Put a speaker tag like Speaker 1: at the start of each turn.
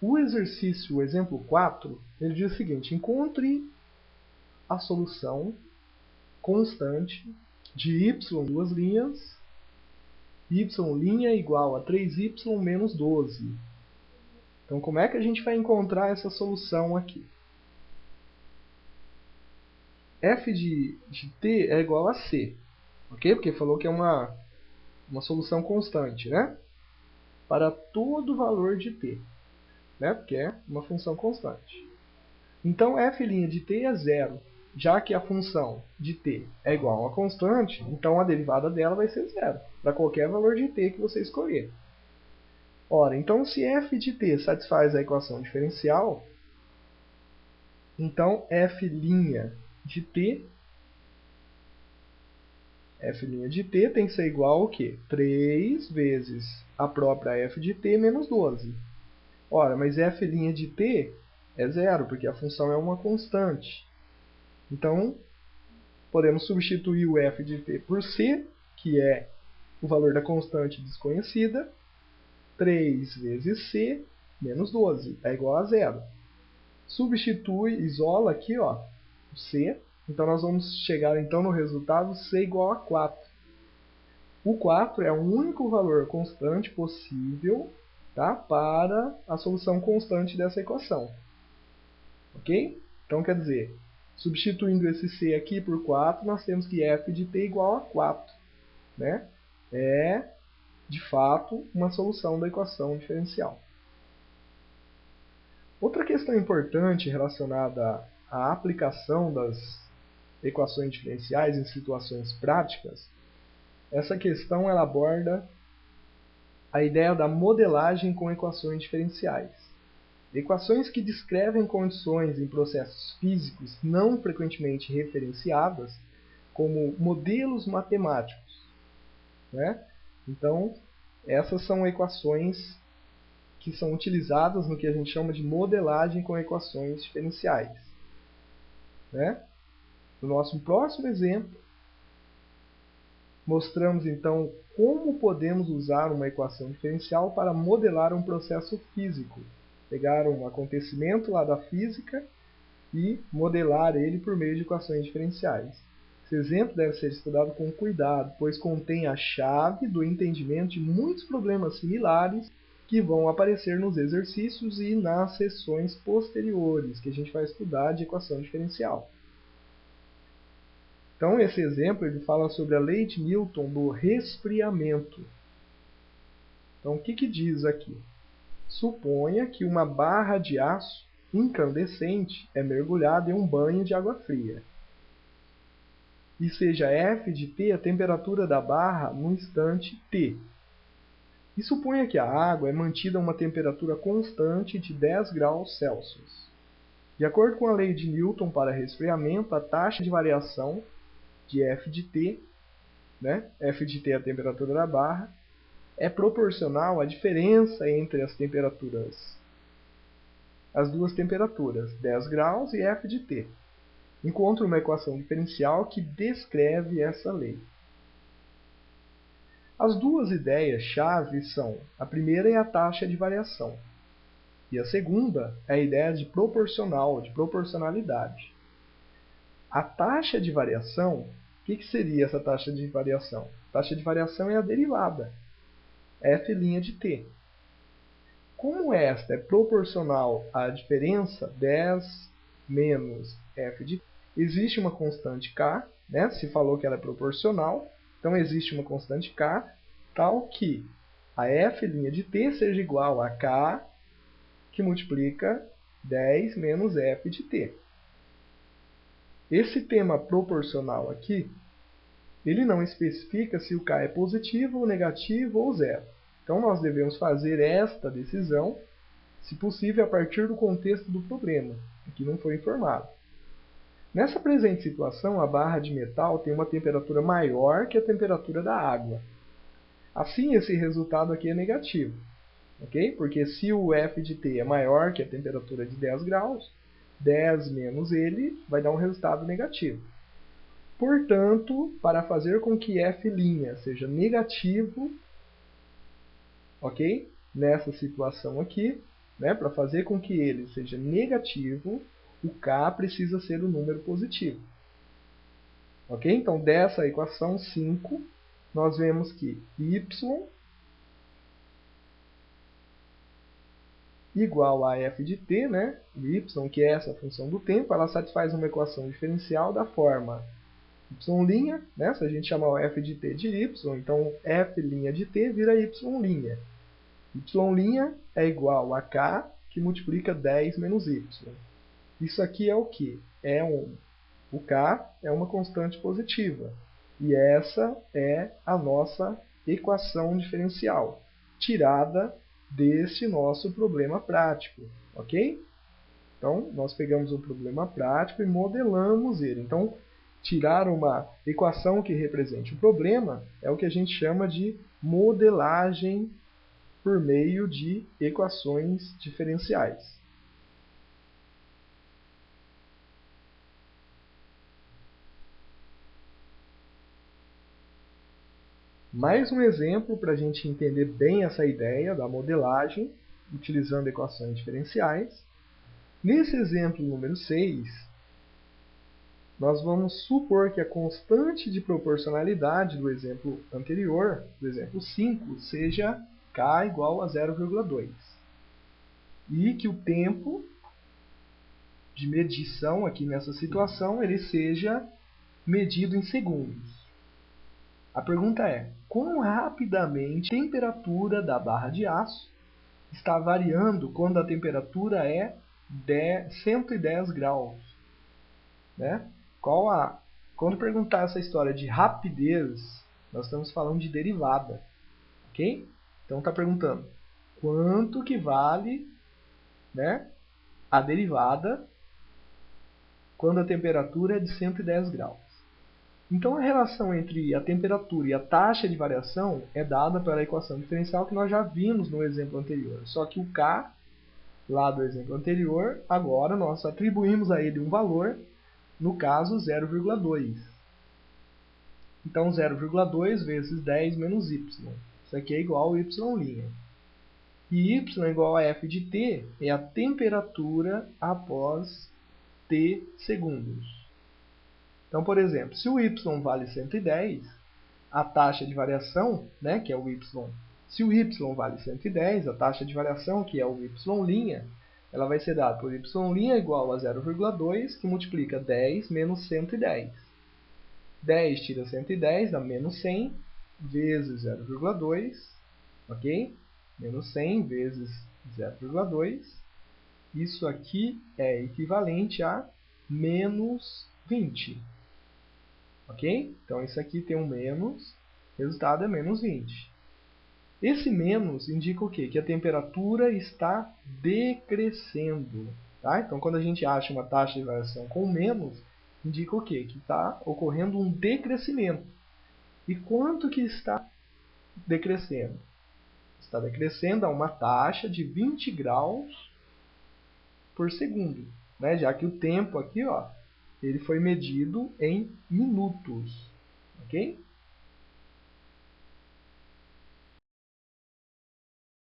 Speaker 1: O exercício, o exemplo 4, ele diz o seguinte: encontre a solução constante de y duas linhas, y' igual a 3y menos 12. Então, como é que a gente vai encontrar essa solução aqui? F de t é igual a c, ok? Porque falou que é uma solução constante, né? Para todo valor de t, né? Porque é uma função constante. Então, f' de t é zero. Já que a função de t é igual a uma constante, então a derivada dela vai ser zero, para qualquer valor de t que você escolher. Ora, então se f de t satisfaz a equação diferencial, então f' de t tem que ser igual ao quê? 3 vezes a própria f de t menos 12. Ora, mas f' de t é zero, porque a função é uma constante. Então, podemos substituir o f de t por c, que é o valor da constante desconhecida. 3 vezes c menos 12 é igual a zero. Substitui, isola aqui, ó, o c. Então, nós vamos chegar então no resultado c igual a 4. O 4 é o único valor constante possível, tá, para a solução constante dessa equação. Ok? Então, quer dizer, substituindo esse c aqui por 4, nós temos que f de t igual a 4. Né? É, de fato, uma solução da equação diferencial. Outra questão importante relacionada à aplicação das equações diferenciais em situações práticas, essa questão ela aborda a ideia da modelagem com equações diferenciais. Equações que descrevem condições em processos físicos não frequentemente referenciadas como modelos matemáticos, né? Então, essas são equações que são utilizadas no que a gente chama de modelagem com equações diferenciais. Né? No nosso próximo exemplo, mostramos então como podemos usar uma equação diferencial para modelar um processo físico. Pegar um acontecimento lá da física e modelar ele por meio de equações diferenciais. Esse exemplo deve ser estudado com cuidado, pois contém a chave do entendimento de muitos problemas similares que vão aparecer nos exercícios e nas sessões posteriores, que a gente vai estudar de equação diferencial. Então, esse exemplo ele fala sobre a lei de Newton do resfriamento. Então, o que diz aqui? Suponha que uma barra de aço incandescente é mergulhada em um banho de água fria. E seja f de t a temperatura da barra no instante t. E suponha que a água é mantida a uma temperatura constante de 10 graus Celsius. De acordo com a lei de Newton para resfriamento, a taxa de variação de f de t, né? F de t é a temperatura da barra, é proporcional à diferença entre as duas temperaturas, 10 graus e f de t. Encontre uma equação diferencial que descreve essa lei. As duas ideias-chave são: a primeira é a taxa de variação, e a segunda é a ideia de proporcionalidade. A taxa de variação, o que seria essa taxa de variação? A taxa de variação é a derivada, f' de t. Como esta é proporcional à diferença 10 menos f de t, existe uma constante k, né? Se falou que ela é proporcional, então existe uma constante k, tal que a f' de t seja igual a k que multiplica 10 menos f de t. Esse tema proporcional aqui, ele não especifica se o k é positivo, ou negativo ou zero. Então nós devemos fazer esta decisão, se possível, a partir do contexto do problema, que não foi informado. Nessa presente situação, a barra de metal tem uma temperatura maior que a temperatura da água. Assim, esse resultado aqui é negativo, ok? Porque se o f de t é maior que a temperatura de 10 graus, 10 menos ele vai dar um resultado negativo. Portanto, para fazer com que f' seja negativo, ok? Nessa situação aqui, né, para fazer com que ele seja negativo, o k precisa ser um número positivo. Ok? Então, dessa equação 5, nós vemos que y igual a f de t, né? O y, que é essa função do tempo, ela satisfaz uma equação diferencial da forma y', né? Se a gente chamar o f de t de y, então f' de t vira y'. Y' é igual a k, que multiplica 10 menos y. Isso aqui é o que? O k é uma constante positiva. E essa é a nossa equação diferencial, tirada desse nosso problema prático, ok? Então, nós pegamos um problema prático e modelamos ele. Então, tirar uma equação que represente o problema é o que a gente chama de modelagem por meio de equações diferenciais. Mais um exemplo para a gente entender bem essa ideia da modelagem, utilizando equações diferenciais. Nesse exemplo número 6, nós vamos supor que a constante de proporcionalidade do exemplo anterior, do exemplo 5, seja k igual a 0,2. E que o tempo de medição aqui nessa situação ele seja medido em segundos. A pergunta é, quão rapidamente a temperatura da barra de aço está variando quando a temperatura é 110 graus? Né? Quando perguntar essa história de rapidez, nós estamos falando de derivada. Ok? Então está perguntando quanto que vale, né, a derivada quando a temperatura é de 110 graus. Então, a relação entre a temperatura e a taxa de variação é dada pela equação diferencial que nós já vimos no exemplo anterior. Só que o k, lá do exemplo anterior, agora nós atribuím'os a ele um valor, no caso 0,2. Então, 0,2 vezes 10 menos y. Isso aqui é igual a y'. E y igual a f de t é a temperatura após t segundos. Então, por exemplo, se o y vale 110, a taxa de variação, né, que é o y, se o y vale 110, a taxa de variação, que é o y', ela vai ser dada por y' igual a 0,2, que multiplica 10 menos 110. 10 tira 110, dá menos 100, vezes 0,2, ok? Menos 100 vezes 0,2. Isso aqui é equivalente a menos 20. Ok? Então, isso aqui tem um menos, o resultado é menos 20. Esse menos indica o quê? Que a temperatura está decrescendo. Tá? Então, quando a gente acha uma taxa de variação com menos, indica o quê? Que está ocorrendo um decrescimento. E quanto que está decrescendo? Está decrescendo a uma taxa de 20 graus por segundo. Né? Já que o tempo aqui, ó, ele foi medido em minutos. Ok?